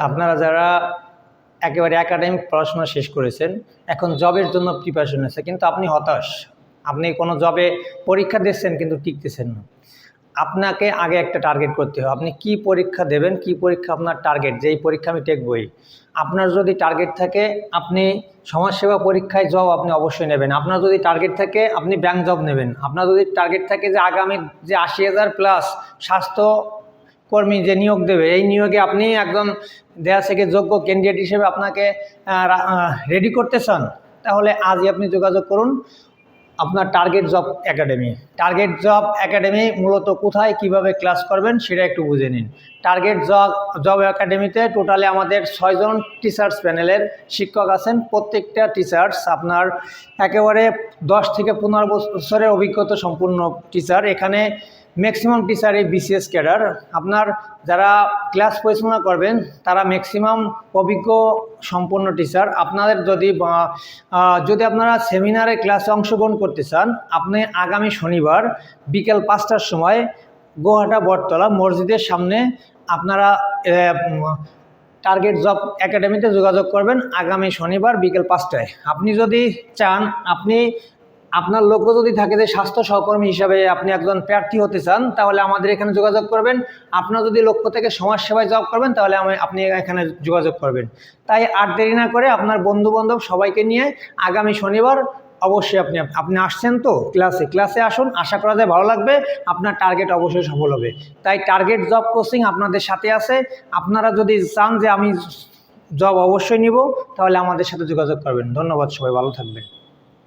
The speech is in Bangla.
আপনারা যারা একেবারে একাডেমিক পড়াশোনা শেষ করেছেন, এখন জবের জন্য প্রিপারেশন আছে, কিন্তু আপনি হতাশ, আপনি কোনো জবে পরীক্ষা দিচ্ছেন কিন্তু টিকতেছেন না। আপনাকে আগে একটা টার্গেট করতে হবে, আপনি কি পরীক্ষা দেবেন, কি পরীক্ষা আপনার টার্গেট, যেই পরীক্ষা আমি টেকবই। আপনার যদি টার্গেট থাকে আপনি সমাজসেবা পরীক্ষায় জব আপনি অবশ্যই নেবেন। আপনার যদি টার্গেট থাকে আপনি ব্যাংক জব নেবেন। আপনার যদি টার্গেট থাকে যে আগামী যে 80,000 প্লাস স্বাস্থ্য কর্মী যে নিয়োগ দেবে, এই নিয়োগে আপনি একজন দেয়া থেকে যোগ্য ক্যান্ডিডেট হিসেবে আপনাকে রেডি করতে চান, তাহলে আজই আপনি যোগাযোগ করুন আপনার target job academy. Target job academy মূলত কোথায়, কিভাবে ক্লাস করবেন সেটা একটু বুঝে নিন। টার্গেট জব একাডেমিতে টোটালি আমাদের 6 জন টিচার্স প্যানেলের শিক্ষক আছেন। প্রত্যেকটা টিচার্স আপনার একেবারে 10 থেকে 15 বছরের অভিজ্ঞতা সম্পূর্ণ টিচার। এখানে ম্যাক্সিমাম টিচারই বিসিএস ক্যাডার। আপনার যারা ক্লাস পরিচালনা করবেন তারা ম্যাক্সিমাম অভিজ্ঞ সম্পন্ন টিচার। আপনাদের যদি আপনারা সেমিনারে ক্লাসে অংশগ্রহণ করতে চান, আপনি আগামী শনিবার বিকেল 5টার সময় গোহাটা বটতলা মসজিদের সামনে আপনারা টার্গেট জব একাডেমিতে যোগাযোগ করবেন আগামী শনিবার বিকেল 5টায়। আপনি যদি চান, আপনার লক্ষ্য যদি থাকে যে স্বাস্থ্য সহকর্মী হিসাবে আপনি একজন প্রার্থী হতে চান, তাহলে আমাদের এখানে যোগাযোগ করবেন। আপনার যদি লক্ষ্য থেকে সমাজসেবায় জব করবেন, তাহলে আপনি এখানে যোগাযোগ করবেন। তাই আর দেরি না করে আপনার বন্ধুবান্ধব সবাইকে নিয়ে আগামী শনিবার অবশ্যই আপনি আসছেন তো ক্লাসে আসুন। আশা করা যায় ভালো লাগবে, আপনার টার্গেট অবশ্যই সফল হবে। তাই টার্গেট জব কোচিং আপনাদের সাথে আছে। আপনারা যদি চান যে আমি জব অবশ্যই নিব, তাহলে আমাদের সাথে যোগাযোগ করবেন। ধন্যবাদ, সবাই ভালো থাকবেন।